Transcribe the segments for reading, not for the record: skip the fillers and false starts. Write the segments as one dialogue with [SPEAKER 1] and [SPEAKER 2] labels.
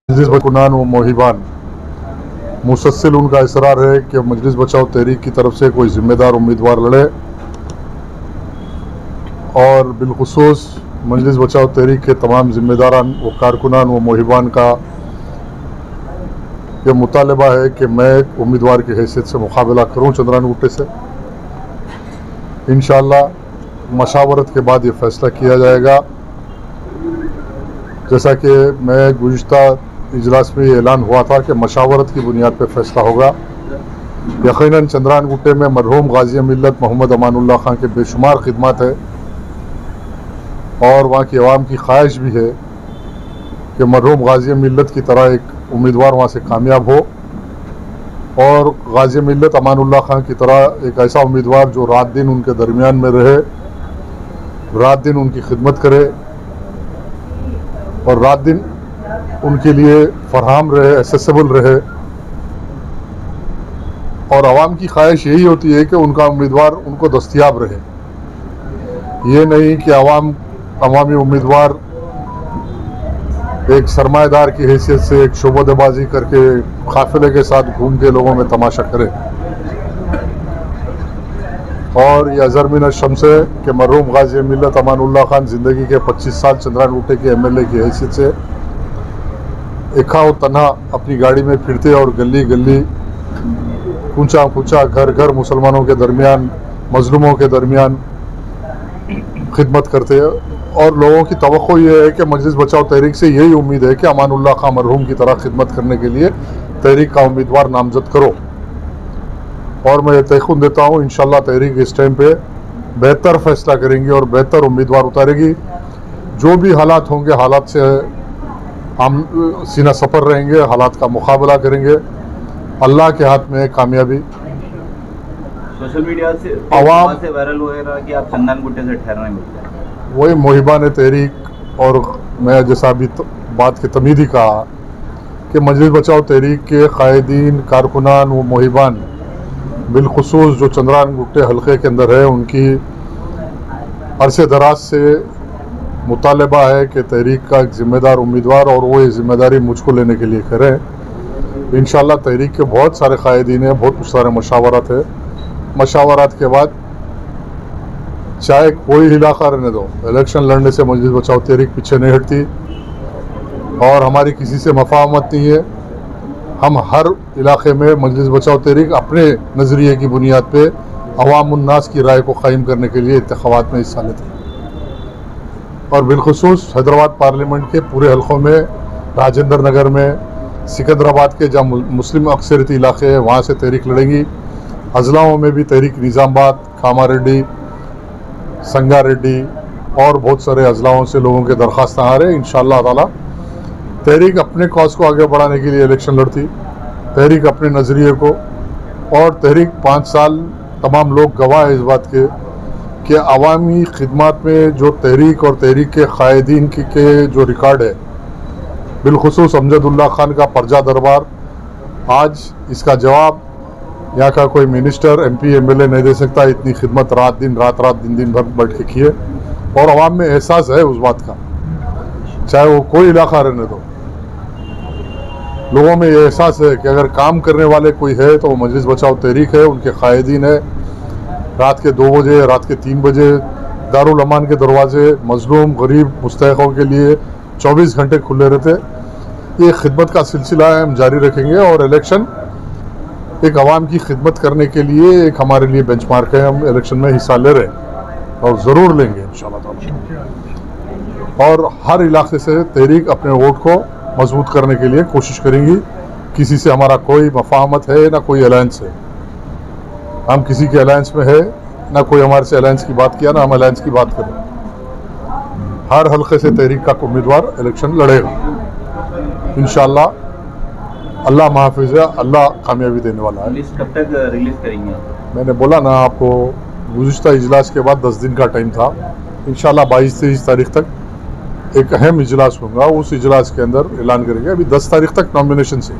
[SPEAKER 1] मजलिस बकुनान व मोहिबान मुसलसल उनका इसरार है कि मजलिस बचाओ तहरीक की तरफ से कोई जिम्मेदार उम्मीदवार लड़े और बिलखुसूस मजलिस बचाओ तहरीक के तमाम जिम्मेदारान व कारकुनान व मोहिबान का यह मुतालबा है कि मैं उम्मीदवार की हैसियत से मुकाबला करूँ चंद्रान गुट्टे से। इंशाअल्लाह मशावरत के बाद ये फैसला किया जाएगा। जैसा कि मैं गुज़िश्ता इजलास में ये ऐलान हुआ था कि मशावरत की बुनियाद पर फैसला होगा। यकीनन चंद्रान गुट्टे में मरहूम गाजी मिल्लत मोहम्मद अमानुल्लाह खान के बेशुमार खिदमत है और वहाँ की आवाम की ख्वाहिश भी है कि मरहूम गाजी मिल्लत की तरह एक उम्मीदवार वहाँ से कामयाब हो और गाजी मिल्लत अमानुल्लाह खान की तरह एक ऐसा उम्मीदवार जो रात दिन उनके दरमियान में रहे, रात दिन उनकी खिदमत करे और रात दिन उनके लिए फराहम रहे, एसेसिबल रहे। और आवाम की ख्वाहिश यही होती है कि उनका उम्मीदवार उनको दस्तयाब रहे। ये नहीं कि अवामी उम्मीदवार एक सरमाएदार की हैसियत से एक शोबदेबाजी करके काफिले के साथ घूम के लोगों में तमाशा करे। और यह अज़र शम्स है कि मरहूम गाजी मिल्लत अमानुल्लाह खान ज़िंदगी के 25 साल चंद्रान गुट्टे के MLA की हैसियत से एका व तन्हा अपनी गाड़ी में फिरते और गली गली कूचा कूचा घर घर मुसलमानों के दरमियान, मजलूमों के दरमियान खिदमत करते हैं। और लोगों की तवक्को ये है कि मजलिस बचाओ तहरीक से यही उम्मीद है कि अमानुल्लाह खान मरहूम की तरह खिदमत करने के लिए तहरीक का उम्मीदवार नामजद करो। और मैं तयक़ुन देता हूँ इंशाअल्लाह तहरीक इस टाइम पे बेहतर फैसला करेंगी और बेहतर उम्मीदवार उतारेगी। जो भी हालात होंगे हालात से हम सीना सफर रहेंगे, हालात का मुकाबला करेंगे। अल्लाह के हाथ में कामयाबी।
[SPEAKER 2] सोशल मीडिया से
[SPEAKER 1] आवाम
[SPEAKER 2] से वायरल हो रहा कि आप चंद्रान गुट्टे से ठहरना मिलता है,
[SPEAKER 1] वही मोहिबान तहरीक। और मैं जैसा अभी बात की तमीदी कहा कि मजलिस बचाओ तहरीक के कायदीन, कारकुनान व मोहिबान बिलखुसूस जो चंद्रान गुट्टे हल्के के अंदर है, उनकी अरसे दराज से मुतालबा है कि तहरीक का एक ज़िम्मेदार उम्मीदवार और वो ये ज़िम्मेदारी मुझको लेने के लिए करें। इंशाअल्लाह तहरीक के बहुत सारे कायदीन हैं, बहुत सारे मशावरत है। मशावरत के बाद चाहे कोई इलाका रहने दो, इलेक्शन लड़ने से मजलिस बचाओ तहरीक पीछे नहीं हटती और हमारी किसी से मफाहमत नहीं है। हम हर इलाके में मजलिस बचाओ तहरीक अपने नज़रिए की बुनियाद पे अवाम उन्नास की राय को कायम करने के लिए इंतखाबात में हिस्सा लेते हैं। और बिलखुसूस हैदराबाद पार्लियामेंट के पूरे हलकों में, राजेंद्र नगर में, सिकंदराबाद के जहाँ मुस्लिम अक्सरियती इलाके हैं वहाँ से तहरीक लड़ेंगी। अजलाओं में भी तहरीक निज़ामबाद, कामारेड्डी, संगारेड्डी और बहुत सारे अजलाओं से लोगों के दरख्वास्त आ रहे हैं। इंशाअल्लाह ताला तहरीक अपने कॉज को आगे बढ़ाने के लिए इलेक्शन लड़ती, तहरीक अपने नज़रिए को। और तहरीक 5 साल तमाम लोग गवाह है इस बात के कि अवामी खिदमत में जो तहरीक और तहरीक के कायदीन के जो रिकॉर्ड है, बिलखुसूस अमजदुल्लाह खान का परजा दरबार, आज इसका जवाब यहाँ का कोई मिनिस्टर, MP, MLA नहीं दे सकता। इतनी खिदमत रात दिन दिन भर बैठ के किए और अवाम में एहसास है उस बात का, चाहे वो कोई इलाका रहने दो। लोगों में ये एहसास है कि अगर काम करने वाले कोई है तो वो मजलिस बचाओ तहरीक है, उनके कायदीन है। रात के 2 बजे, रात के 3 बजे दारुल अमान के दरवाजे मजलूम गरीब मुस्तहिकों के लिए 24 घंटे खुले रहते। ये खिदमत का सिलसिला है, हम जारी रखेंगे। और इलेक्शन एक आवाम की खिदमत करने के लिए एक हमारे लिए बेंचमार्क है। हम इलेक्शन में हिस्सा ले रहे हैं और ज़रूर लेंगे इंशाअल्लाह ताला। और हर इलाके से तहरीक अपने वोट को मजबूत करने के लिए कोशिश करेंगी। किसी से हमारा कोई मफाहमत है ना कोई अलायंस है, हम किसी के अलायंस में है ना कोई हमारे से अलायंस की बात किया ना हम अलायंस की बात करें। हर हल्के से तहरीक का उम्मीदवार इलेक्शन लड़ेगा इंशाअल्लाह। अल्लाह महफूज़ है, अल्लाह कामयाबी देने वाला है।
[SPEAKER 2] लिस्ट कब तक रिलीज करेंगे?
[SPEAKER 1] मैंने बोला ना आपको, गुज़िश्ता इजलास के बाद 10 दिन का टाइम था। इंशाअल्लाह 22-23 तारीख तक एक अहम इजलास होगा, उस इजलास के अंदर ऐलान करेंगे। अभी 10 तारीख तक नॉमिनेशन से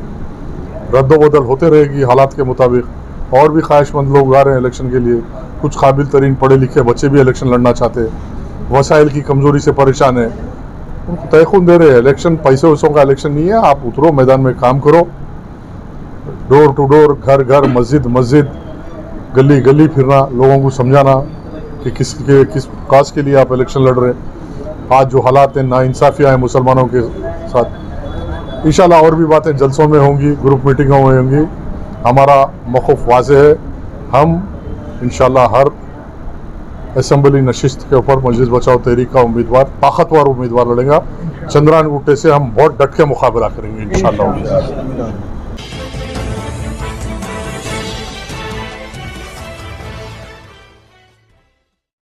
[SPEAKER 1] रद्दोबदल होते रहेगी हालात के मुताबिक। और भी ख्वाहिशमंद लोग आ रहे हैं इलेक्शन के लिए, कुछ काबिल तरीन पढ़े लिखे बच्चे भी इलेक्शन लड़ना चाहते हैं, वसाइल की कमज़ोरी से परेशान है। उनको तयखुन दे रहे हैं, इलेक्शन पैसे वैसों का इलेक्शन नहीं है, आप उतरो मैदान में काम करो, डोर टू डोर, घर घर, मस्जिद मस्जिद, गली गली फिरना, लोगों को समझाना कि किस काज के लिए आप इलेक्शन लड़ रहे हैं। आज जो हालात हैं, नाइंसाफियाँ हैं मुसलमानों के साथ, इंशाल्लाह और भी बातें जलसों में होंगी, ग्रुप मीटिंगों में होंगी। हमारा मौक़िफ़ वाज़ेह है, हम इंशाल्लाह हर असेंबली नशिस्त के ऊपर मजलिस बचाओ तहरीक का उम्मीदवार, ताकतवर उम्मीदवार लड़ेगा। चंद्रान गुट्टे से हम बहुत डट के मुकाबला करेंगे इंशाल्लाह।